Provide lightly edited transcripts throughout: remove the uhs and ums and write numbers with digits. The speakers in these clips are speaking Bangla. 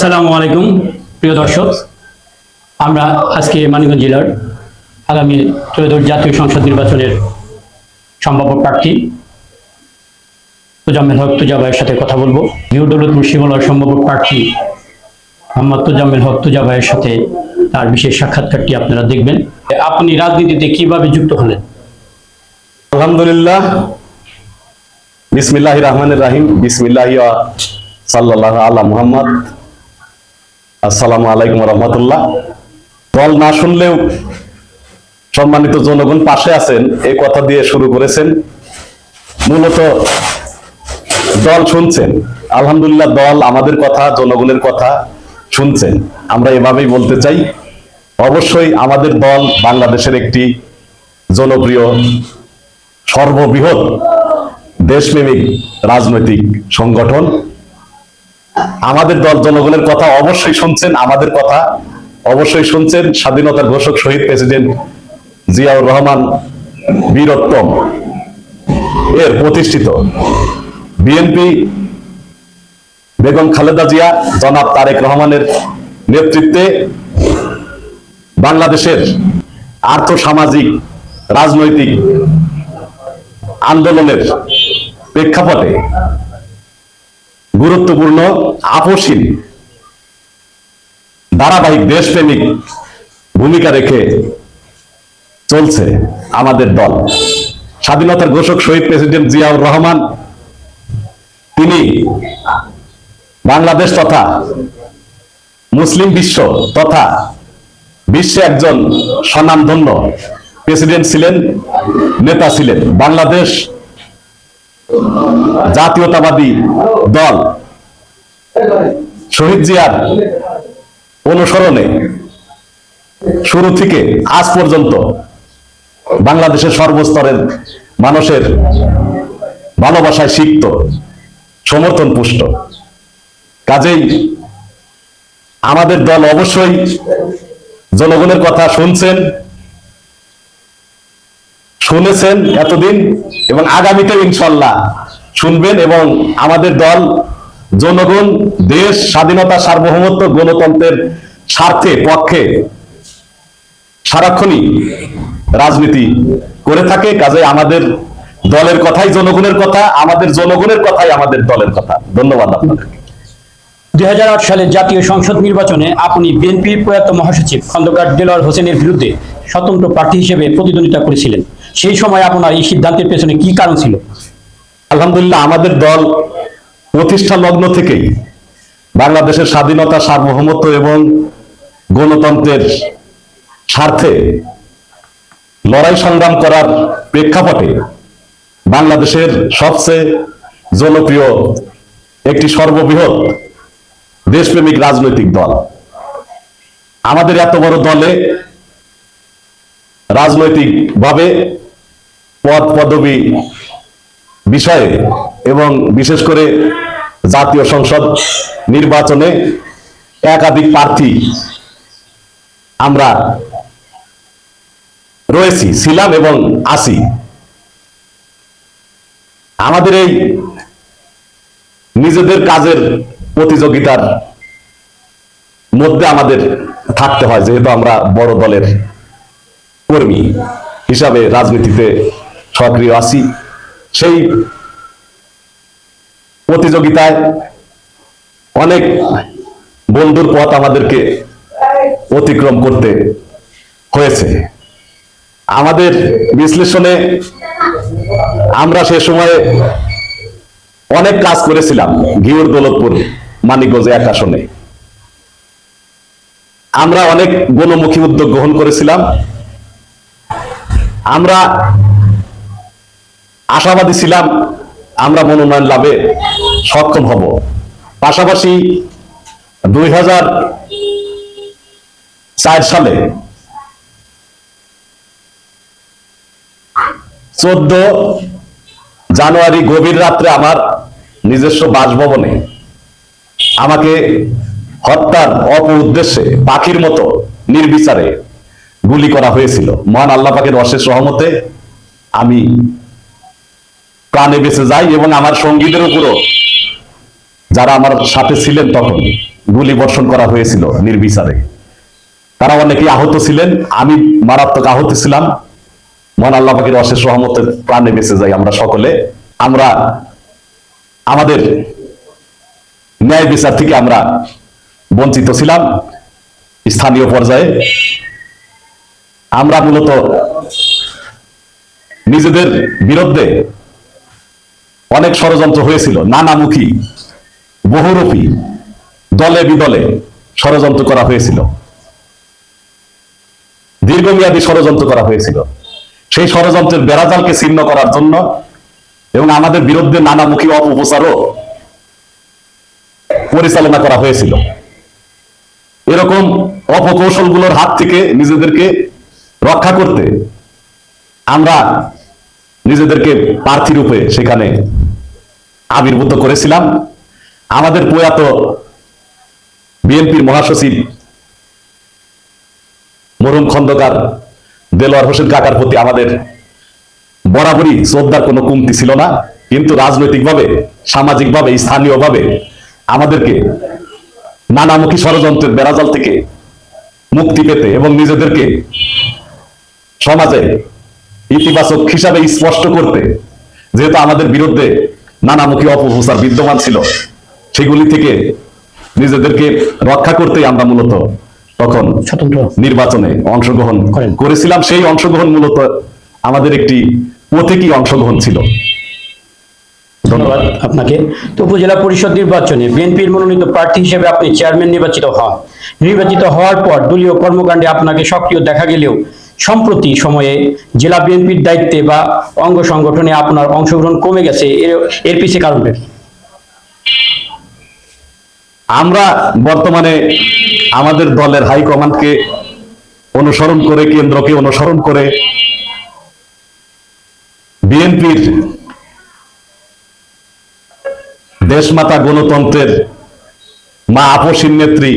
আসসালামু আলাইকুম প্রিয় দর্শক, আমরা আজকে মানিকগঞ্জ জেলার আগামী ত্রয়োদশ জাতীয় সংসদ নির্বাচনের সম্ভাব্য প্রার্থী তোজাম্মেল হক তুজা ভাইয়ের সাথে কথা বলবো। নিউ দৌলতপুর শিমুলার সম্ভাব্য প্রার্থী মোহাম্মদ তোজাম্মেল হক তুজা ভাইয়ের সাথে তার বিশেষ সাক্ষাৎকারটি আপনারা দেখবেন। আপনি রাজনীতিতে কিভাবে যুক্ত হলেন? আলহামদুলিল্লাহ, বিসমিল্লাহির রহমানির রহিম, বিসমিল্লাহি ওয়া সাল্লাল্লাহু আলা মুহাম্মদ। আসসালামু আলাইকুম ওয়া রাহমাতুল্লাহ। দল না শুনলেও সম্মানিত জনগণ পাশে আছেন এই কথা দিয়ে শুরু করেছেন। মূলত দল শুনছেন, আলহামদুলিল্লাহ, দল আমাদের কথা, জনগণের কথা শুনছেন। আমরা এভাবেই বলতে চাই। অবশ্যই আমাদের দল বাংলাদেশের একটি জনপ্রিয়, সর্ববৃহৎ দেশপ্রেমিক রাজনৈতিক সংগঠন। আমাদের দল জনগণের কথা অবশ্যই শুনছেন, আমাদের কথা অবশ্যই শুনছেন। স্বাধীনতার ঘোষক শহীদ প্রেসিডেন্ট জিয়াউর রহমান বীরোত্তম এর প্রতিষ্ঠিত বিএনপি, বেগম খালেদা জিয়া, জনাব তারেক রহমানের নেতৃত্বে বাংলাদেশের আর্থসামাজিক রাজনৈতিক আন্দোলনের প্রেক্ষাপটে গুরুত্বপূর্ণ, আপসহীন, ধারাবাহিক দেশপ্রেমিক ভূমিকা রেখে চলছে আমাদের দল। স্বাধীনতার ঘোষক শহীদ প্রেসিডেন্ট জিয়াউর রহমান তিনি বাংলাদেশ তথা মুসলিম বিশ্ব তথা বিশ্বে একজন স্বনামধন্য প্রেসিডেন্ট ছিলেন, নেতা ছিলেন। বাংলাদেশ জাতীয়তাবাদী দল শহীদ জিয়ার অনুসরণে শুরু থেকে আজ পর্যন্ত বাংলাদেশের সর্বস্তরের মানুষের ভালোবাসায় সিক্ত, সমর্থন পুষ্ট। কাজেই আমাদের দল অবশ্যই জনগণের কথা শুনছেন, শুনেছেন এতদিন, এবং আগামীতে ইনশাল্লাহ শুনবেন। এবং আমাদের দল জনগণ, দেশ, স্বাধীনতা, সার্বভৌমত্ব, গণতন্ত্রের স্বার্থে, পক্ষে সারাক্ষণই রাজনীতি করে থাকে। কাজে আমাদের দলের কথাই জনগণের কথা, আমাদের জনগণের কথাই আমাদের দলের কথা। ধন্যবাদ আপনাদের। 2008 সালের জাতীয় সংসদ নির্বাচনে আপনি বিএনপির প্রয়াত মহাসচিব খন্দকার দেলোয়ার হোসেনের বিরুদ্ধে স্বতন্ত্র প্রার্থী হিসেবে প্রতিদ্বন্দ্বিতা করেছিলেন। সেই সময় আপনার এই সিদ্ধান্তের পেছনে কি কারণ ছিল? আলহামদুলিল্লাহ, আমাদের দল প্রতিষ্ঠা লগ্ন থেকেই বাংলাদেশের স্বাধীনতা, সার্বভৌমত্ব এবং গণতন্ত্রের স্বার্থে লড়াই সংগ্রাম করার প্রেক্ষাপটে বাংলাদেশের সবচেয়ে জনপ্রিয় একটি সর্ববৃহৎ দেশপ্রেমিক রাজনৈতিক দল। আমাদের এত বড় দলে রাজনৈতিক ভাবে পদ পদবি বিষয়ে এবং বিশেষ করে জাতীয় সংসদ নির্বাচনে একাধিক প্রার্থী আমরা রয়েছি, ছিলাম এবং আছি। আমাদের এই নিজেদের কাজের প্রতিযোগিতার মধ্যে আমাদের থাকতে হয়, যেহেতু আমরা বড় দলের কর্মী হিসাবে রাজনীতিতে সক্রিয় আছি। সেই প্রতিযোগিতায় অনেক বন্ধুর পথ আমাদেরকে অতিক্রম করতে হয়েছে। আমাদের বিশ্লেষণে আমরা সে সময়ে অনেক কাজ করেছিলাম। ঘিওর দৌলতপুর মানিকগঞ্জ এক আসনে আমরা অনেক গণমুখী উদ্যোগ গ্রহণ করেছিলাম। আমরা আশাবাদী ছিলাম আমরা মনোনয়ন লাভে সক্ষম হব। পাশাপাশি 2004 সালে 14 জানুয়ারি গভীর রাত্রে আমার নিজস্ব বাসভবনে আমাকে হত্যার উদ্দেশ্যে পাখির মতো নির্বিচারে গুলি করা হয়েছিল। মহান আল্লাহ পাকের অশেষ রহমতে আমি প্রাণে বেঁচে যাই এবং আমার সঙ্গীদের উপরও, যারা আমার সাথে ছিলেন তখন, গুলি বর্ষণ করা হয়েছিল নির্বিচারে। তারা অনেকেই আহত ছিলেন, আমি মারাত্মক আহত ছিলাম। মহান আল্লাহ পাকের অশেষ রহমতে প্রাণে বেঁচে যাই আমরা সকলে। আমরা আমাদের ন্যায় বিচার থেকে আমরা বঞ্চিত ছিলাম স্থানীয় পর্যায়ে। আমরা মূলত নিজেদের বিরুদ্ধে অনেক ষড়যন্ত্র হয়েছিল, নানামুখী বহুরূপী দলে বিদলে ষড়যন্ত্র করা হয়েছিল, দীর্ঘমেয়াদী ষড়যন্ত্র করা হয়েছিল। সেই ষড়যন্ত্রের বেড়াজালকে ছিন্ন করার জন্য এবং আমাদের বিরুদ্ধে নানামুখী অপপ্রচারও পরিচালনা করা হয়েছিল। এরকম অপকৌশলগুলোর হাত থেকে নিজেদেরকে রক্ষা করতে আমরা নিজেদেরকে প্রার্থী রূপে সেখানে আবির্ভূত করেছিলাম। আমাদের প্রয়াত বিএনপির মহাসচিব মরহুম খন্দকার দেলোয়ার হোসেন কাকার প্রতি আমাদের বরাবরই শ্রদ্ধার কোনো কমতি ছিল না, কিন্তু রাজনৈতিকভাবে, সামাজিকভাবে, স্থানীয়ভাবে আমাদেরকে নানামুখী ষড়যন্ত্রের বেড়াজাল থেকে মুক্তি পেতে এবং নিজেদেরকে সমাজে ইতিবাচক হিসাবে স্পষ্ট করতে, যেহেতু আমাদের বিরুদ্ধে নানামুখী অপপ্রচার বিদ্যমান ছিল, সেগুলি থেকে নিজেদেরকে রক্ষা করতেই আমরা মূলত তখন স্বতন্ত্র নির্বাচনে অংশগ্রহণ করেছিলাম। সেই অংশগ্রহণ মূলত আমাদের একটি প্রতীকী অংশগ্রহণ ছিল। ধন্যবাদ আপনাকে। তো উপজেলা পরিষদ নির্বাচনে বিএনপির মনোনীত প্রার্থী হিসেবে আপনি চেয়ারম্যান নির্বাচিত হন। নির্বাচিত হওয়ার পর দলীয় কর্মকাণ্ডে আপনাকে সক্রিয় দেখা গেলেও সম্প্রতি সময়ে জেলা বিএনপির দায়িত্বে বা অঙ্গ সংগঠনে আপনার অংশগ্রহণ কমে গেছে, এর পিছে কারণটা কি? আমরা বর্তমানে আমাদের দলের হাইকমান্ডকে অনুসরণ করে, কেন্দ্রকে অনুসরণ করে বিএনপির দেশমাতা গণতন্ত্রের মা আপসীর নেত্রী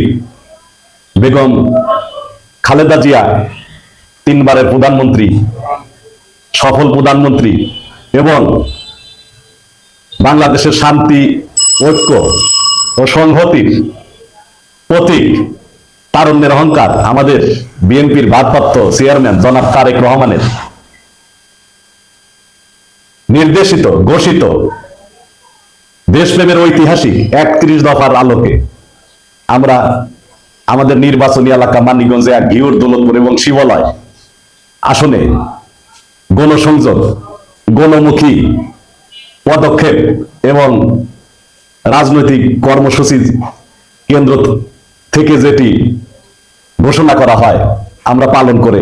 বেগম খালেদা জিয়া, 3 বারের প্রধানমন্ত্রী, সফল প্রধানমন্ত্রী এবং বাংলাদেশের শান্তি, ঐক্য ও সংহতির প্রতীক, তারুণ্যের অহংকার আমাদের বিএনপির ভারপ্রাপ্ত চেয়ারম্যান জনাব তারেক রহমানের নির্দেশিত, ঘোষিত দেশপ্রেমের ঐতিহাসিক 31 দফার আলোকে আমরা আমাদের নির্বাচনী এলাকা মানিকগঞ্জে ঘিওর, দৌলতপুর এবং শিবালয় আসনে গণসংযোগ, গণমুখী পদক্ষেপ এবং রাজনৈতিক কর্মসূচি কেন্দ্র থেকে যেটি ঘোষণা করা হয় আমরা পালন করে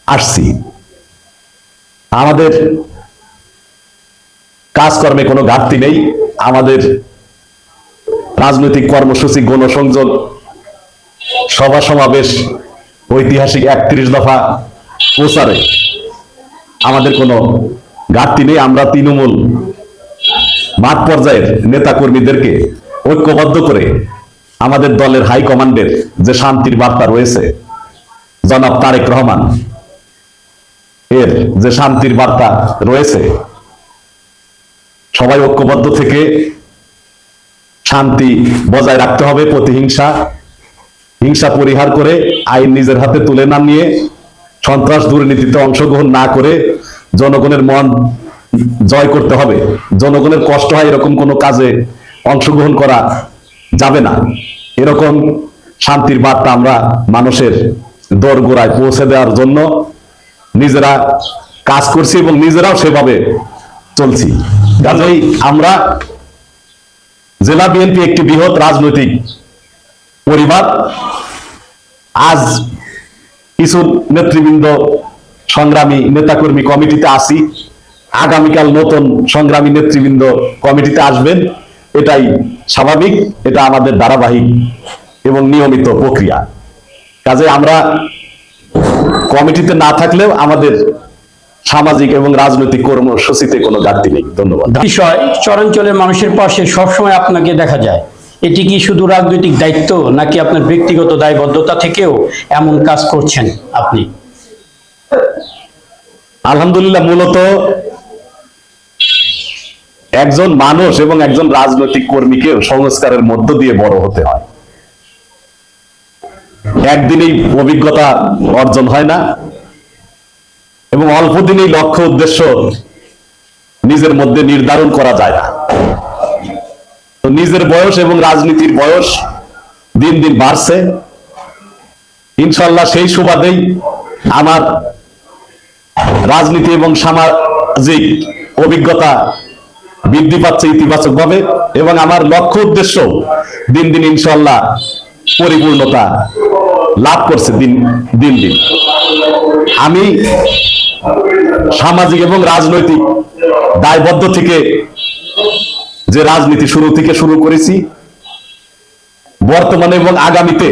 আসছি। আমাদের কাজকর্মে কোনো ঘাটতি নেই। আমাদের রাজনৈতিক কর্মসূচি, গণসংযোগ, সভা সমাবেশ, ঐতিহাসিক 31 দফা প্রচারে আমাদের কোনো ঘাটতি নেই। আমরা তৃণমূল মাঠ পর্যায়ের নেতা কর্মীদেরকে ঐক্যবদ্ধ করে আমাদের দলের হাইকমান্ডের যে শান্তির বার্তা রয়েছে, জনাব তারেক রহমান এর যে শান্তির বার্তা রয়েছে, সবাই ঐক্যবদ্ধ থেকে শান্তি বজায় রাখতে হবে, প্রতিহিংসা, হিংসা পরিহার করে আইন নিজের হাতে তুলে না নিয়ে, সন্ত্রাস দুর্নীতিতে অংশগ্রহণ না করে জনগণের মন জয় করতে হবে। জনগণের কষ্ট হয় এরকম কোনো কাজে অংশগ্রহণ করা যাবে না। এরকম শান্তির বার্তা আমরা মানুষের দোরগোড়ায় পৌঁছে দেওয়ার জন্য নিজেরা কাজ করছি এবং নিজেরাও সেভাবে চলছি। কাজেই আমরা জেলা বিএনপি একটি বৃহৎ রাজনৈতিক পরিবার। আজ কিছু নেতৃবৃন্দ সংগ্রামী নেতাকর্মী কমিটিতে আসি, আগামীকাল নতুন সংগ্রামী নেতৃবৃন্দ কমিটিতে আসবেন। এটাই স্বাভাবিক, এটা আমাদের ধারাবাহিক এবং নিয়মিত প্রক্রিয়া। কাজে আমরা কমিটিতে না থাকলেও আমাদের সামাজিক এবং রাজনৈতিক কর্মসূচিতে কোনো ঘাটতি নেই। ধন্যবাদ। বিষয়, চরাঞ্চলের মানুষের পাশে সবসময় আপনাকে দেখা যায়, এটি কি শুধু রাজনৈতিক দায়িত্ব নাকি আপনার ব্যক্তিগত দায়বদ্ধতা থেকেও এমন কাজ করছেন আপনি? আলহামদুলিল্লাহ, মূলত একজন মানুষ এবং একজন রাজনৈতিক কর্মীকে সংস্কারের মধ্য দিয়ে বড় হতে হয়। একদিনেই অভিজ্ঞতা অর্জন হয় না এবং অল্প দিনেই লক্ষ্য উদ্দেশ্য নিজের মধ্যে নির্ধারণ করা যায় না। তো নিজের বয়স এবং রাজনীতির বয়স দিন দিন বাড়ছে। ইনশাল্লাহ সেই সুবাদেই আমার রাজনীতি এবং সামাজিক অভিজ্ঞতা বৃদ্ধি পাচ্ছে ইতিবাচক ভাবে এবং আমার লক্ষ্য উদ্দেশ্য দিন দিন ইনশাল্লাহ পরিপূর্ণতা লাভ করছে দিন দিন। আমি সামাজিক এবং রাজনৈতিক দায়বদ্ধ থেকে যে রাজনীতি শুরু করেছি, বর্তমানে এবং আগামীতে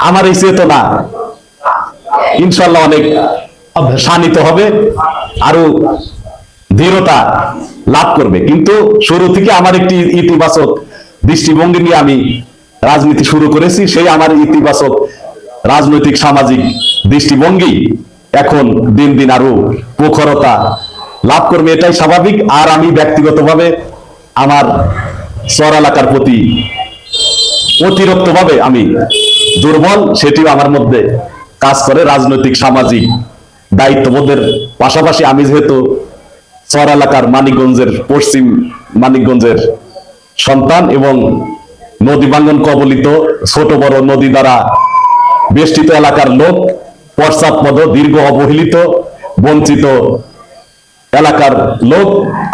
আমার এই চেতনা ইনশাল্লাহ অনেক শানিত হবে, আরো দৃঢ়তা লাভ করবে। কিন্তু শুরু থেকে আমার একটি ইতিবাচক দৃষ্টিভঙ্গি নিয়ে আমি রাজনীতি শুরু করেছি। সেই আমার ইতিবাচক রাজনৈতিক সামাজিক দৃষ্টিভঙ্গি এখন দিন দিন আরো প্রখরতা লাভ করবে, এটাই স্বাভাবিক। আর আমি ব্যক্তিগতভাবে আমার চর এলাকার প্রতি অতিরিক্তভাবে আমি দুর্বল, সেটিও আমার মধ্যে কাজ করে। রাজনৈতিক সামাজিক দায়িত্ববোধের পাশাপাশি আমি যেহেতু চর এলাকার মানিকগঞ্জের পশ্চিম মানিকগঞ্জের সন্তান এবং নদী ভাঙ্গন কবলিত ছোট বড় নদী দ্বারা বেষ্টিত এলাকার লোক, পশ্চাৎপদ দীর্ঘ অবহেলিত বঞ্চিত এলাকার লোক,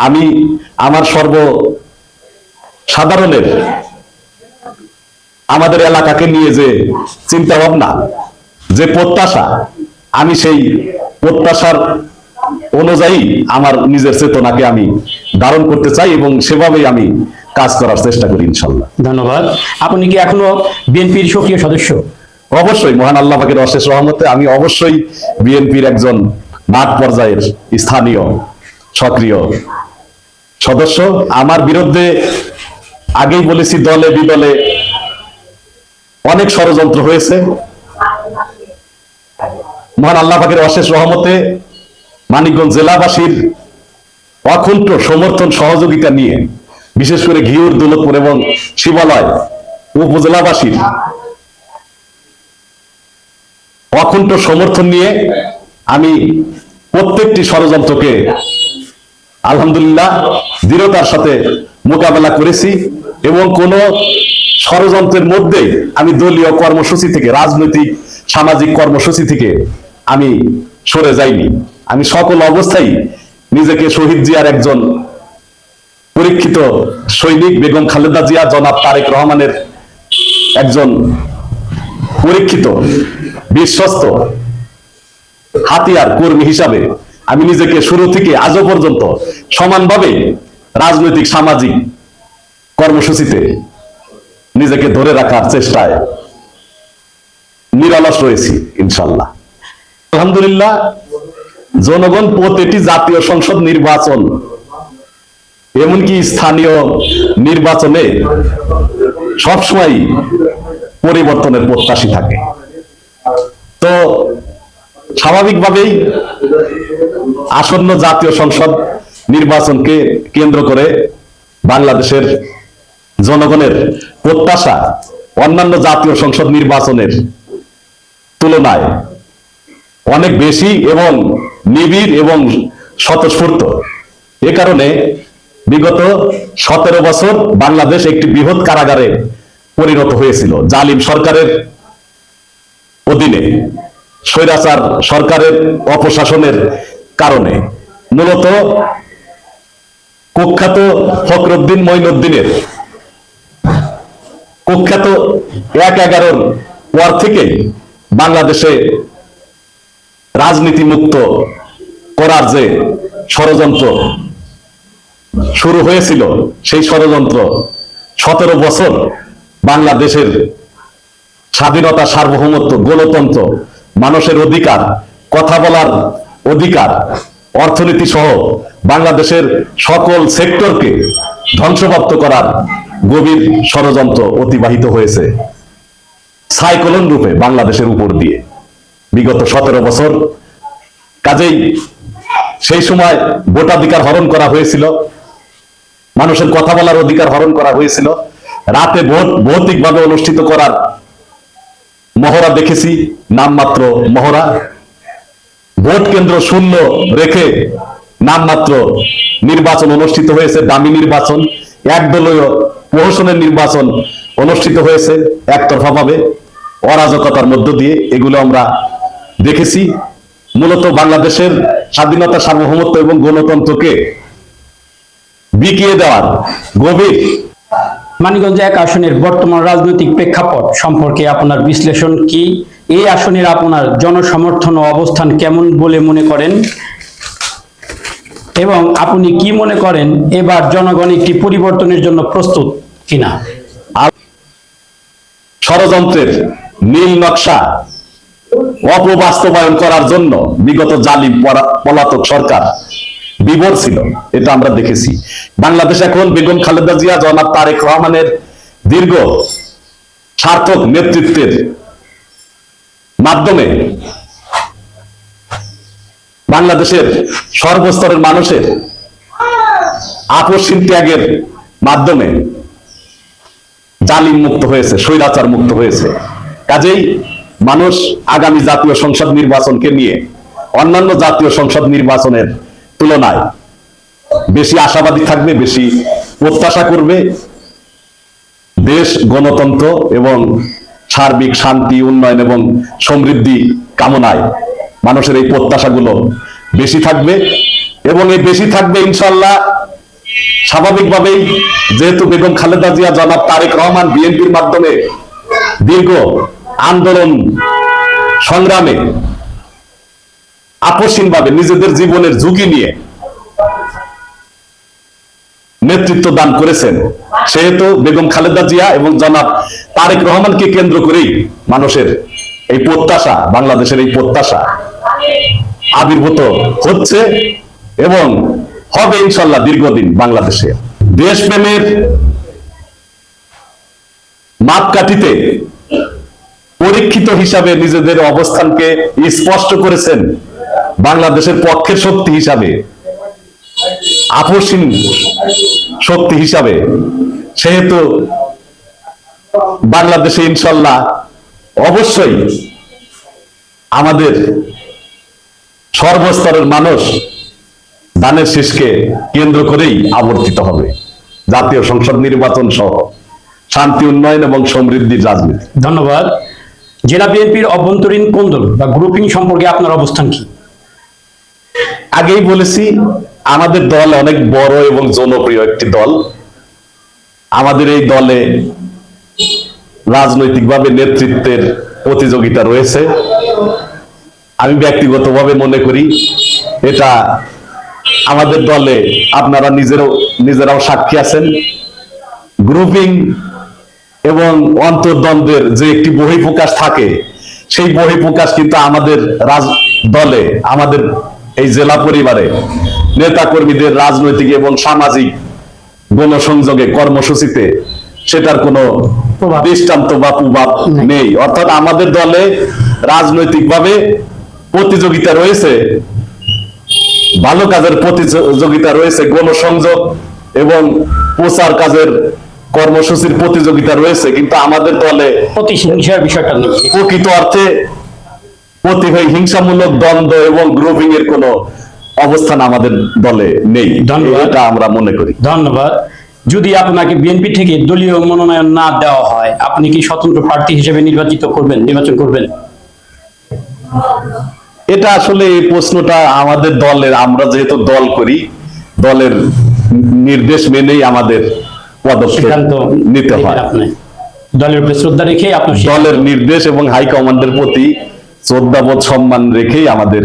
আমি আমার সাধারণের আমাদের এলাকাকে নিয়ে যে চিন্তা ভাবনা, যে প্রত্যাশা, আমি সেই প্রত্যাশার অনুযায়ী আমার নিজের চেতনাকে আমি ধারণ করতে চাই এবং সেভাবেই আমি কাজ করার চেষ্টা করি ইনশাল্লাহ। ধন্যবাদ। আপনি কি এখনো বিএনপির সক্রিয় সদস্য? অবশ্যই, মহান আল্লাহ পাকের অশেষ রহমতে আমি অবশ্যই বিএনপির একজন মাঠ পর্যায়ের স্থানীয় সক্রিয় সদস্য। আমার বিরুদ্ধে আগেই বলেছি দলে বিদলে অনেক ষড়যন্ত্র হয়েছে। মহান আল্লাহ পাকের অশেষ রহমতে মানিকগঞ্জ জেলাবাসীর অকুণ্ঠ সমর্থন সহযোগিতা নিয়ে, বিশেষ করে ঘিউর, দৌলতপুর এবং শিবালয় উপজেলাবাসীর অকুণ্ঠ সমর্থন নিয়ে আমি প্রত্যেকটি ষড়যন্ত্রকে আলহামদুলিল্লাহ দৃঢ়তার সাথে মোকাবেলা করেছি এবং কোন ষড়যন্ত্রের মধ্যে আমি দলীয় কর্মসূচি থেকে, রাজনৈতিক সামাজিক কর্মসূচি থেকে আমি সরে যাইনি। আমি সকল অবস্থায় নিজেকে শহীদ জিয়ার একজন পরীক্ষিত সৈনিক, বেগম খালেদা জিয়া, জনাব তারেক রহমানের একজন পরীক্ষিত বিশ্বস্ত হাতিয়ার কর্মী হিসাবে আমি নিজেকে শুরু থেকে আজও পর্যন্ত সমানভাবে রাজনৈতিক সামাজিক কর্মসূচিতে নিজেকে ধরে রাখার চেষ্টায় নিরলস রয়েছি ইনশাল্লাহ। আলহামদুলিল্লাহ, জনগণ প্রতিটি জাতীয় সংসদ নির্বাচন, এমনকি স্থানীয় নির্বাচনে সবসময় পরিবর্তনের প্রত্যাশী থাকে। তো স্বাভাবিকভাবেই আসন্ন জাতীয় সংসদ নির্বাচনকে কেন্দ্র করে বাংলাদেশের জনগণের প্রত্যাশা অন্যান্য জাতীয় সংসদ নির্বাচনের তুলনায় অনেক বেশি এবং নিবিড় এবং স্বতঃস্ফূর্ত। এ কারণে বিগত 17 বছর বাংলাদেশ একটি বৃহৎ কারাগারে পরিণত হয়েছিল। জালিম সরকারের অধীনে স্বৈরাচার সরকারের অপশাসনের কারণে মূলত কুখ্যাত ফখরুদ্দিন মঈনুদ্দিনের কুখ্যাত 1/11 পর থেকে বাংলাদেশে রাজনীতি মুক্ত করার যে ষড়যন্ত্র শুরু হয়েছিল, সেই ষড়যন্ত্র 17 বছর বাংলাদেশের স্বাধীনতা, সার্বভৌমত্ব, গণতন্ত্র, মানুষের অধিকার, কথা বলার অধিকার, অর্থনীতি সহ বাংলাদেশের সকল সেক্টরকে ধ্বংসপ্রাপ্ত করার গভীর ষড়যন্ত্র অতিবাহিত হয়েছে সাইক্লোন রূপে বাংলাদেশের উপর দিয়ে বিগত 17 বছর। কাজেই সেই সময় ভোটাধিকার হরণ করা হয়েছিল, মানুষের কথা বলার অধিকার হরণ করা হয়েছিল, রাতে ভোট ভৌতিকভাবে অনুষ্ঠিত করার মহড়া দেখেছি, নামমাত্র মহড়া। ভোট কেন্দ্র শূন্য রেখে নামমাত্র নির্বাচন অনুষ্ঠিত হয়েছে, দামি নির্বাচন, একদলীয় প্রহসনের নির্বাচন অনুষ্ঠিত হয়েছে একতরফা ভাবে, অরাজকতার মধ্য দিয়ে। এগুলো আমরা দেখেছি। মূলত বাংলাদেশের স্বাধীনতা, সার্বভৌমত্ব এবং গণতন্ত্রকে বিকিয়ে দেওয়ার গভীর। মানিকগঞ্জ 1 আসনের বর্তমান রাজনৈতিক প্রেক্ষাপট সম্পর্কে আপনার বিশ্লেষণ কি? এই আসনের আপনার জনসমর্থন ও অবস্থান কেমন বলে মনে করেন, এবং আপনি কি মনে করেন এবার জনগণ একটি পরিবর্তনের জন্য প্রস্তুত কিনা? ষড়যন্ত্রের নীল নকশা অপবাস্তবায়ন করার জন্য বিগত জালিম পলাতক সরকার বিভোর ছিল, এটা আমরা দেখেছি। বাংলাদেশ এখন বেগম খালেদা জিয়া, জনাব তারেক রহমানের দীর্ঘ সার্থক নেতৃত্বের মাধ্যমে বাংলাদেশের সর্বস্তরের মানুষের আপসহীন ত্যাগের মাধ্যমে জালিম মুক্ত হয়েছে, স্বৈরাচার মুক্ত হয়েছে। কাজেই মানুষ আগামী জাতীয় সংসদ নির্বাচনকে নিয়ে অন্যান্য জাতীয় সংসদ নির্বাচনের তুলনায় বেশি আশাবাদী থাকবে, বেশি প্রত্যাশা করবে। দেশ, গণতন্ত্র এবং সার্বিক শান্তি, উন্নয়ন এবং সমৃদ্ধি কামনায় মানুষের এই প্রত্যাশাগুলো বেশি থাকবে, এবং এই বেশি থাকবে ইনশাল্লাহ স্বাভাবিকভাবেই। যেহেতু বেগম খালেদা জিয়া, জনাব তারেক রহমান বিএনপির মাধ্যমে দীর্ঘ আন্দোলন সংগ্রামে আপসহীনভাবে নিজেদের জীবনের ঝুঁকি নিয়ে নেতৃত্ব দান করেছেন, সেহেতু বেগম খালেদা জিয়া এবং জনাব তারেক রহমানকে কেন্দ্র করেই মানুষের এই প্রত্যাশা, বাংলাদেশের এই প্রত্যাশা আবির্ভূত হচ্ছে এবং হবে ইনশাল্লাহ দীর্ঘদিন। বাংলাদেশে দেশপ্রেমের মাপকাঠিতে পরীক্ষিত হিসাবে নিজেদের অবস্থানকে স্পষ্ট করেছেন বাংলাদেশের পক্ষের শক্তি হিসাবে, আপসহীন শক্তি হিসাবে। সেহেতু বাংলাদেশে ইনশাল্লাহ অবশ্যই আমাদের সর্বস্তরের মানুষ ধানের শীষকে কেন্দ্র করেই আবর্তিত হবে। জাতীয় সংসদ নির্বাচন সহ শান্তি, উন্নয়ন এবং সমৃদ্ধির রাজনীতি। ধন্যবাদ। জেলা বিএনপির অভ্যন্তরীণ কোন্দল বা গ্রুপিং সম্পর্কে আপনার অবস্থান কি? আগেই বলেছি, আমাদের দল অনেক বড় এবং জনপ্রিয় একটি দল। আমাদের এই দলে রাজনৈতিকভাবে নেতৃত্বের প্রতিযোগিতা রয়েছে। আমি ব্যক্তিগতভাবে মনে করি এটা আমাদের দলে আপনারা নিজেরাও সাক্ষী আছেন, গ্রুপিং এবং অন্তর্দ্বন্দ্বের যে একটি বহিঃপ্রকাশ থাকে, সেই বহিঃপ্রকাশ কিন্তু আমাদের দলে, আমাদের এই জেলা পরিবারে নেতা কর্মীদের রাজনৈতিক এবং সামাজিক গণসংযোগে, কর্মসূচিতে সেটার কোনো দৃষ্টান্ত বা প্রভাব নেই। অর্থাৎ আমাদের দলে রাজনৈতিকভাবে প্রতিযোগিতা রয়েছে, ভালো কাজের প্রতিযোগিতা রয়েছে, গণসংযোগ এবং প্রচার কাজের কর্মসূচির প্রতিযোগিতা রয়েছে, কিন্তু আমাদের দলে প্রতিহিংসার বিষয়টা নেই। প্রকৃত অর্থে হিংসামূলক দ্বন্দ্ব এবং গ্রুপিং এর কোনো অবস্থান আমাদের দলে নেই, এটা আমরা মনে করি। ধন্যবাদ। যদি আপনাকে বিএনপি থেকে দলীয় মনোনয়ন না দেওয়া হয়, আপনি কি স্বতন্ত্র প্রার্থী হিসেবে নির্বাচন করবেন? এটা আসলে এই প্রশ্নটা আমাদের দলের, আমরা যেহেতু দল করি, দলের নির্দেশ মেনেই আমাদের পদক্ষেপ নিতে হয়। দলের উপরে শ্রদ্ধা রেখে দলের নির্দেশ এবং হাইকমান্ডের প্রতি শ্রদ্ধাবোধ, সম্মান রেখেই আমাদের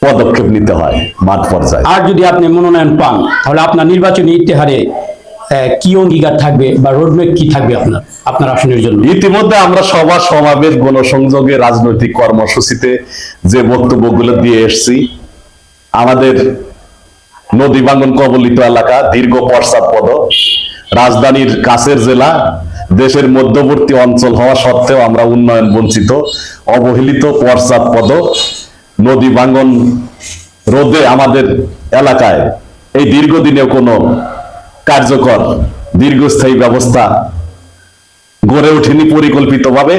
পদক্ষেপ নিতে হয় মাঠ পর্যায়ে। আর যদি আপনি মনোনয়ন পান, তাহলে আপনার নির্বাচনী ইত্তেহারে কি অঙ্গীকার থাকবে বা রোডম্যাপ কি থাকবে আপনার আসনের জন্য? ইতিমধ্যে আমরা সভা সমাবেশ, গণসংযোগে, রাজনৈতিক কর্মসূচিতে যে বক্তব্যগুলো দিয়ে এসেছি, আমাদের নদী ভাঙ্গন কবলিত এলাকা, দীর্ঘ পশ্চাৎপদ, রাজধানীর কাছের জেলা, দেশের মধ্যবর্তী অঞ্চল হওয়া সত্ত্বেও আমরা উন্নয়ন বঞ্চিত, অবহেলিত, পশ্চাৎপদ, নদী ভাঙ্গন রোধে আমাদের এলাকায় এই দীর্ঘদিনেও কোনো কার্যকর দীর্ঘস্থায়ী ব্যবস্থা গড়ে ওঠেনি পরিকল্পিতভাবে।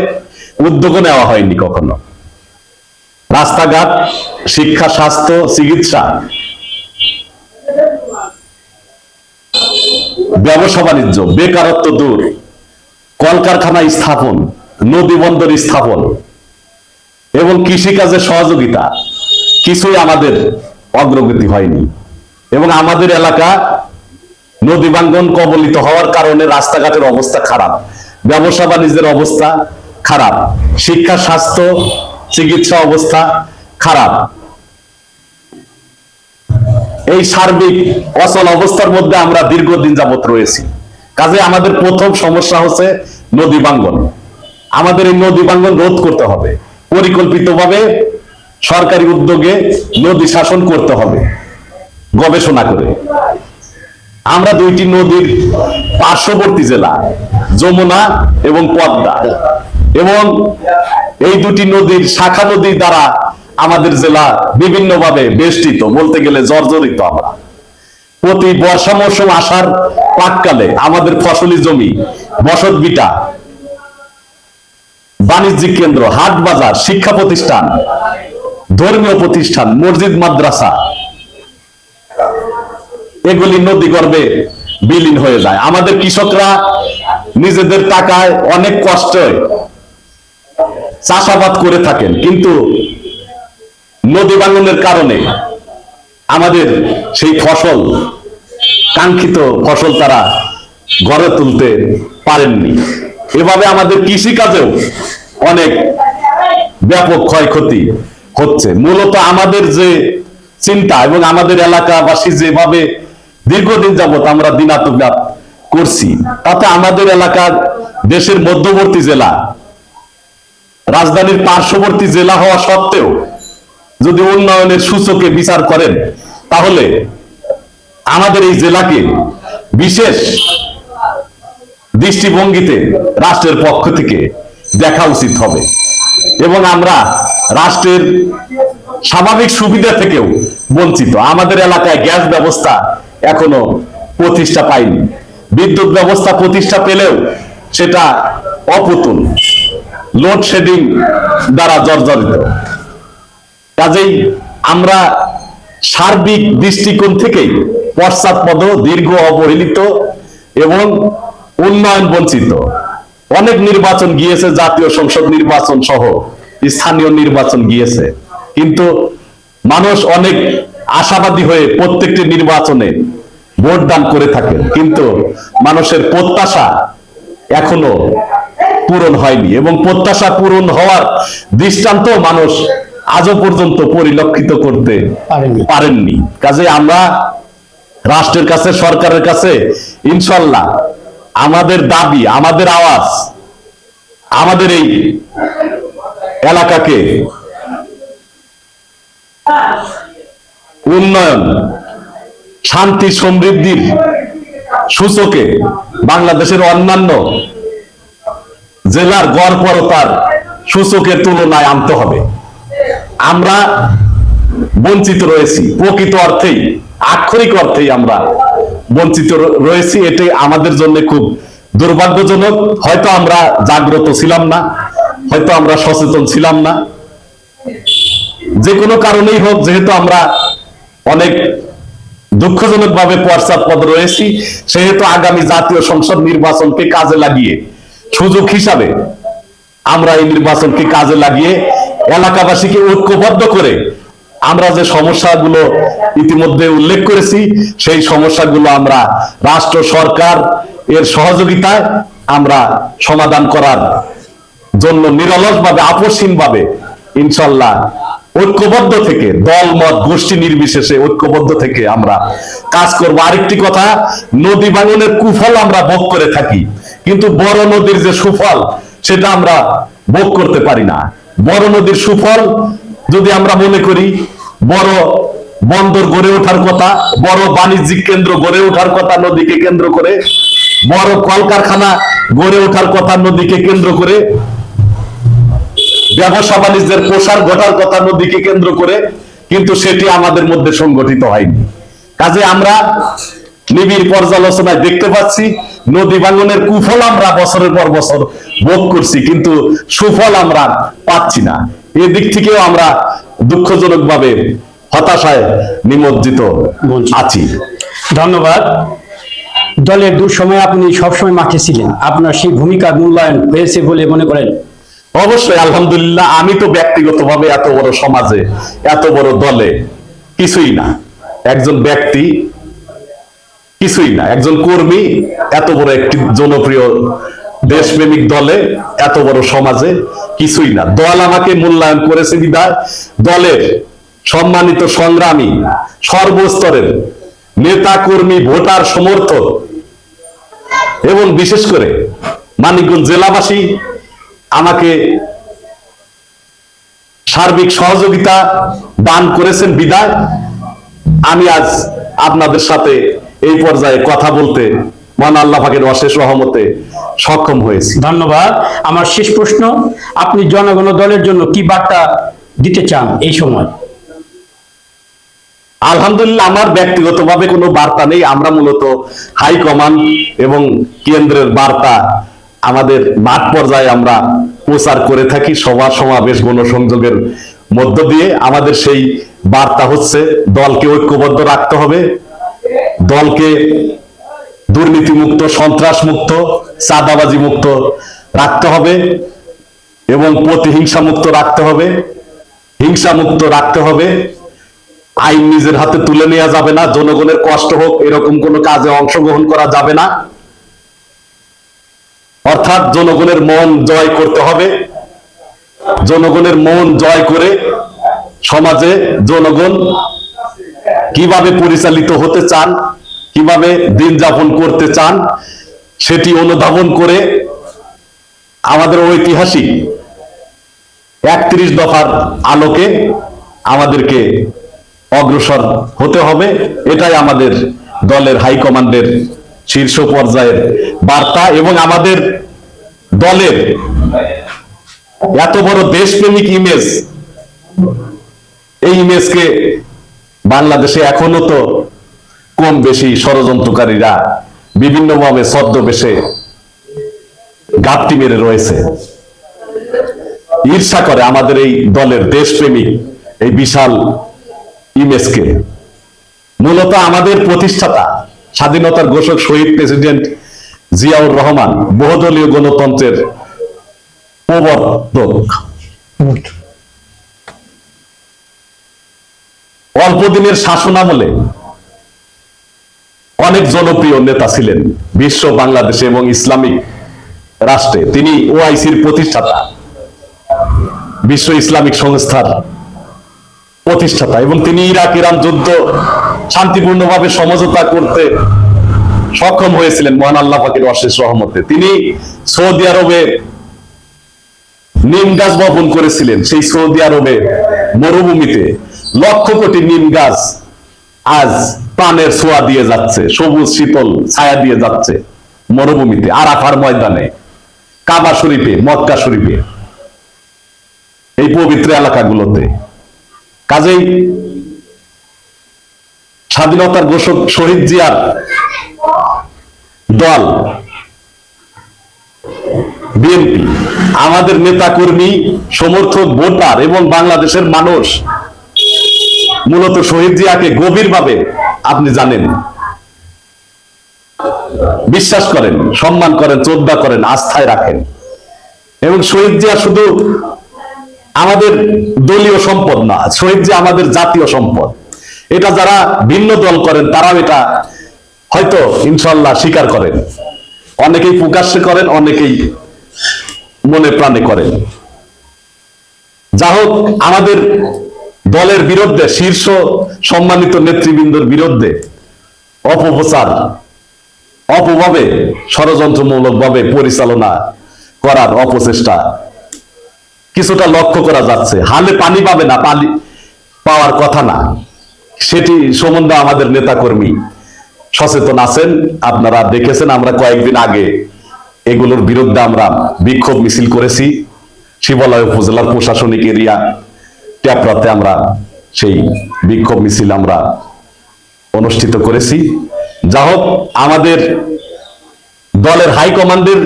উদ্যোগও নেওয়া হয়নি কখনো। রাস্তাঘাট, শিক্ষা, স্বাস্থ্য, চিকিৎসা, ব্যবসা বাণিজ্য, বেকারত্ব দূর, কলকারখানা স্থাপন, নদী বন্দর স্থাপন এবং কৃষিকাজের সহযোগিতা কিছুই আমাদের অগ্রগতি হয়নি। এবং আমাদের এলাকা নদী ভাঙ্গন কবলিত হওয়ার কারণে রাস্তাঘাটের অবস্থা খারাপ, ব্যবসা বাণিজ্যের অবস্থা খারাপ, শিক্ষা, স্বাস্থ্য, চিকিৎসা অবস্থা খারাপ। এই সার্বিক অচল অবস্থার মধ্যে আমরা দীর্ঘদিন যাবত রয়েছি। কাজে আমাদের প্রথম সমস্যা হচ্ছে নদী ভাঙ্গন। আমাদের এই নদী ভাঙ্গন রোধ করতে হবে, পরিকল্পিতভাবে সরকারি উদ্যোগে নদী শাসন করতে হবে গবেষণা করে। আমরা দুইটি নদীর পার্শ্ববর্তী জেলা, যমুনা এবং পদ্মা, এবং এই দুটি নদীর শাখা নদী দ্বারা আমাদের জেলা বিভিন্নভাবে বেষ্টিত, বলতে গেলে জর্জরিত। আমরা প্রতি বর্ষা মৌসুম আসার প্রাককালে আমাদের ফসলি জমি, বসত ভিটা, বাণিজ্যিক কেন্দ্র, হাট বাজার, শিক্ষা প্রতিষ্ঠান, ধর্মীয় প্রতিষ্ঠান, মসজিদ, মাদ্রাসা এগুলি নদী গর্ভে বিলীন হয়ে যায়। আমাদের কৃষকরা নিজেদের টাকায় অনেক কষ্টে চাষাবাদ করে থাকেন, কিন্তু নদী ভাঙ্গনের কারণে আমাদের সেই ফসল, কাঙ্ক্ষিত ফসল তারা গড়ে তুলতে পারেননি। এভাবে আমাদের কৃষিকাজেও অনেক ব্যাপক ক্ষয়ক্ষতি হচ্ছে। মূলত আমাদের যে চিন্তা এবং আমাদের এলাকাবাসী যেভাবে দীর্ঘদিন যাবত আমরা দিনাতিপাত করছি, তাতে আমাদের এলাকার দেশের মধ্যবর্তী জেলা, রাজধানীর পার্শ্ববর্তী জেলা হওয়া সত্ত্বেও যদি উন্নয়নের সূচকে বিচার করেন, তাহলে আমাদের এই জেলাকে বিশেষ দৃষ্টিভঙ্গিতে রাষ্ট্রের পক্ষ থেকে দেখা উচিত হবে। এবং আমরা রাষ্ট্রের স্বাভাবিক সুবিধা থেকেও বঞ্চিত। আমাদের এলাকায় গ্যাস ব্যবস্থা এখনো প্রতিষ্ঠা পায়নি, বিদ্যুৎ ব্যবস্থা প্রতিষ্ঠা পেলেও সেটা অপুতুল, লোডশেডিং দ্বারা জর্জরিত। কাজেই আমরা সার্বিক দৃষ্টিকোণ থেকেই পশ্চাৎপদ, দীর্ঘ, অবহেলিত এবং উন্নয়ন বঞ্চিত। অনেক নির্বাচন গিয়েছে, জাতীয় সংসদ নির্বাচন সহ স্থানীয় নির্বাচন গিয়েছে, কিন্তু মানুষ অনেক আশাবাদী হয়ে প্রত্যেকটি নির্বাচনে ভোট দান করে থাকেন, কিন্তু মানুষের প্রত্যাশা এখনো পূরণ হয়নি এবং প্রত্যাশা পূরণ হওয়ার দৃষ্টান্ত মানুষ আজও পর্যন্ত পরিলক্ষিত করতে পারেননি। কাজে আমরা রাষ্ট্রের কাছে, সরকারের কাছে ইনশাল্লাহ আমাদের দাবি, আমাদের আওয়াজ, আমাদের এই এলাকাকে উন্নয়ন, শান্তি, সমৃদ্ধির সূচকে বাংলাদেশের অন্যান্য জেলার গড়পড়তার সূচকের তুলনায় আনতে হবে। আমরা বঞ্চিত রয়েছি, প্রকৃত অর্থেই, আক্ষরিক অর্থেই আমরা বঞ্চিত রয়েছি। এটি আমাদের জন্য খুব দুর্ভাগ্যজনক। হয়তো আমরা জাগ্রত ছিলাম না, হয়তো আমরা সচেতন ছিলাম না, যে কোনো কারণেই হোক, যেহেতু আমরা অনেক দুঃখজনক ভাবে পশ্চাৎপদ রয়েছি, সেহেতু আগামী জাতীয় সংসদ নির্বাচনকে কাজে লাগিয়ে, সুযোগ হিসাবে আমরা এই নির্বাচনকে কাজে লাগিয়ে এলাকাবাসীকে ঐক্যবদ্ধ করে আমরা যে সমস্যাগুলো ইতিমধ্যে উল্লেখ করেছি, সেই সমস্যাগুলো আমরা রাষ্ট্র, সরকার এর সহযোগিতায় আমরা সমাধান করার জন্য নিরলসভাবে, আপসহীনভাবে ইনশাল্লাহ ঐক্যবদ্ধ থেকে, দল মত গোষ্ঠী নির্বিশেষে ঐক্যবদ্ধ থেকে আমরা কাজ করব। আরেকটি কথা, নদী ভাঙনের কুফল আমরা ভোগ করে থাকি, কিন্তু বড় নদীর যে সুফল সেটা আমরা ভোগ করতে পারি না। বড় নদীর সুফল যদি আমরা মনে করি, বড় বন্দর গড়ে ওঠার কথা, বড় বাণিজ্যিক কেন্দ্র গড়ে ওঠার কথা নদীকে কেন্দ্র করে, বড় কলকারখানা গড়ে ওঠার কথা নদীকে কেন্দ্র করে, ব্যবসা বাণিজ্যের প্রসার ঘটার কথা নদীকে কেন্দ্র করে, কিন্তু সেটি আমাদের মধ্যে সংগঠিত হয়নি। কাজে আমরা নিবিড় পর্যালোচনায় দেখতে পাচ্ছি নদী ভাঙনের কুফল আমরা বছরের পর বছর ভোগ করছি, কিন্তু সুফল আমরা পাচ্ছি না। এদিক থেকেও আমরা দুঃখজনকভাবে হতাশায় নিমজ্জিত আছি। ধন্যবাদ। দলের দুঃসময়ে আপনি সবসময় মাঠে ছিলেন, আপনার সেই ভূমিকার মূল্যায়ন হয়েছে বলে মনে করেন? অবশ্যই, আলহামদুলিল্লাহ। আমি তো ব্যক্তিগতভাবে এত বড় সমাজে, এত বড় দলে কিছুই না, একজন ব্যক্তি কিছুই না, একজন কর্মী এত বড় একটি জনপ্রিয় দেশপ্রেমিক দলে, এত বড় সমাজে কিছুই না। দল আমাকে মূল্যায়ন করেছে বিধায় দলের সম্মানিত সংগ্রামী সর্বস্তরের নেতা কর্মী, ভোটার, সমর্থক এবং বিশেষ করে মানিকগঞ্জ জেলাবাসী আমাকে সার্বিক সহযোগিতা দান করেছেন বিধায় আমি আজ আপনাদের সাথে এই পর্যায়ে কথা বলতে মহান আল্লাহ পাকের অশেষ রহমতে সক্ষম হয়েছি। ধন্যবাদ। আমার শেষ প্রশ্ন, আপনি জনগণ ও দলের জন্য কি বার্তা দিতে চান এই সময়? আলহামদুলিল্লাহ, আমার ব্যক্তিগতভাবে কোনো বার্তা নেই। আমরা মূলত হাইকমান্ড এবং কেন্দ্রের বার্তা আমাদের মাঠ পর্যায়ে আমরা প্রচার করে থাকি, সভা সমাবেশ গণসংযোগের মধ্য দিয়ে। আমাদের সেই বার্তা হচ্ছে দলকে ঐক্যবদ্ধ রাখতে হবে, দলকে দুর্নীতি মুক্ত, সন্ত্রাস মুক্ত, চাঁদাবাজি মুক্ত রাখতে হবে এবং প্রতিহিংসা মুক্ত রাখতে হবে, হিংসা মুক্ত রাখতে হবে। আইন নিজের হাতে তুলে নেওয়া যাবে না, জনগণের কষ্ট হোক এরকম কোনো কাজে অংশগ্রহণ করা যাবে না। অর্থাৎ জনগণের মন জয় করতে হবে। জনগণের মন জয় করে সমাজে জনগণ কিভাবে পরিচালিত হতে চান, কিভাবে দিন যাপন করতে চান, সেটি অনুধাবন করে আমাদের ঐতিহাসিক 31 দফার আলোকে আমাদেরকে অগ্রসর হতে হবে। এটাই আমাদের দলের হাইকমান্ডের শীর্ষ পর্যায়ের বার্তা। এবং আমাদের দলের এত বড় দেশপ্রেমিক ইমেজ, এই ইমেজকে বাংলাদেশে এখনো তো কম বেশি ষড়যন্ত্রকারীরা বিভিন্নভাবে ছদ্মবেশে ঘাপটি মেরে রয়েছে, ঈর্ষা করে আমাদের এই দলের দেশপ্রেমিক এই বিশাল ইমেজকে। মূলত আমাদের প্রতিষ্ঠাতা, স্বাধীনতার ঘোষক শহীদ প্রেসিডেন্ট জিয়াউর রহমান বহুদলীয় গণতন্ত্রের প্রবর্তক। অল্প দিনের শাসনামলে অনেক জনপ্রিয় নেতা ছিলেন বিশ্ব, বাংলাদেশে এবং ইসলামিক রাষ্ট্রে। তিনি ওআইসির প্রতিষ্ঠাতা, বিশ্ব ইসলামিক সংস্থার প্রতিষ্ঠাতা, এবং তিনি ইরাক ইরান যুদ্ধ শান্তিপূর্ণভাবে সমঝোতা করতে সক্ষম হয়েছিলেন মহান আল্লাহ পাকের অশেষ রহমতে। তিনি সৌদি আরবে নিম গাছ বপন করেছিলেন। সেই সৌদি আরবে মরুভূমিতে লক্ষ কোটি নিম গাছ আজ প্রাণের ছোঁয়া দিয়ে যাচ্ছে, সবুজ শীতল ছায়া দিয়ে যাচ্ছে মরুভূমিতে, আরাফার ময়দানে, কাবা শরীফে, মক্কা শরীফে, এই পবিত্র এলাকাগুলোতে। কাজেই স্বাধীনতার ঘোষক শহীদ জিয়ার দল বিএনপি, আমাদের নেতা কর্মী, সমর্থক, ভোটার এবং বাংলাদেশের মানুষ মূলত শহীদ জিয়াকে গভীরভাবে আপনি জানেন, বিশ্বাস করেন, সম্মান করেন, শ্রদ্ধা করেন, আস্থায় রাখেন। এবং শহীদ জিয়া শুধু আমাদের দলীয় সম্পদ না, শহীদ জিয়া আমাদের জাতীয় সম্পদ। এটা যারা ভিন্ন দল করেন তারাও এটা হয়তো ইনশাল্লাহ স্বীকার করেন, অনেকেই প্রকাশ্যে করেন, অনেকেই মনে প্রাণে করেন। যা হোক, আমাদের দলের বিরুদ্ধে, শীর্ষ সম্মানিত নেতৃবৃন্দর বিরুদ্ধে অপপ্রচার, অপভাবে ষড়যন্ত্রমূলক ভাবে পরিচালনা করার অপচেষ্টা কিছুটা লক্ষ্য করা যাচ্ছে। হালে পানি পাবে না, পানি পাওয়ার কথা না, সেটি সম্বন্ধে আমাদের নেতাকর্মী সচেতন আছেন। আপনারা দেখেছেন, আমরা কয়েকদিন আগে এগুলোর বিরুদ্ধে আমরা বিক্ষোভ মিছিল করেছি। শিবালয় উপজেলার প্রশাসনিক এরিয়া ট্যাপরাতে আমরা সেই বিক্ষোভ মিছিল আমরা অনুষ্ঠিত করেছি। যা হোক, আমাদের দলের হাইকমান্ডের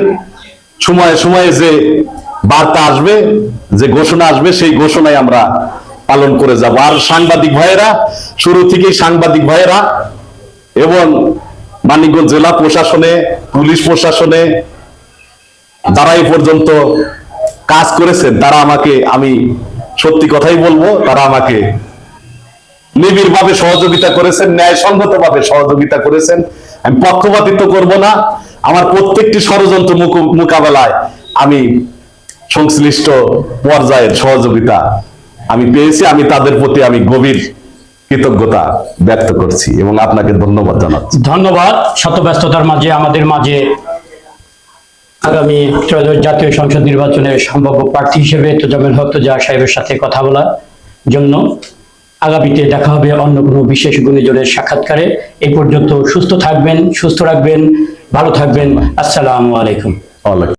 সময়ে সময়ে যে বার্তা আসবে, যে ঘোষণা আসবে, সেই ঘোষণায় আমরা পালন করে যাব। আর সাংবাদিক ভাইয়েরা, শুরু থেকেই সাংবাদিক ভাইয়েরা এবং মানিকগঞ্জ জেলা প্রশাসনে, পুলিশ প্রশাসনে যারা এই পর্যন্ত কাজ করেছেন, তারা আমাকে, আমি সত্যি কথাই বলবো, তারা আমাকে নিবিড় ভাবে সহযোগিতা করেছেন, ন্যায়সঙ্গত ভাবে সহযোগিতা করেছেন। আমি পক্ষপাতিত্ব করব না। আমার প্রত্যেকটি ষড়যন্ত্র মোকাবেলায় আমি সংশ্লিষ্ট পর্যায়ের সহযোগিতা আমি পেয়েছি। আমি তাদের প্রতি আমি গভীর কৃতজ্ঞতা ব্যক্ত করছি এবং আপনাকে ধন্যবাদ জানাচ্ছি। ধন্যবাদ। শত ব্যস্ততার মাঝে আমাদের মাঝে আগামী ত্রয়োদশ জাতীয় সংসদ নির্বাচনের সম্ভাব্য প্রার্থী হিসেবে তোজামেল হক তোজা সাহেবের সাথে কথা বলার জন্য। আগামীতে দেখা হবে অন্য কোনো বিশেষ গুণীজনের সাক্ষাৎকারে। এই পর্যন্ত সুস্থ থাকবেন, সুস্থ রাখবেন, ভালো থাকবেন। আসসালামু আলাইকুম।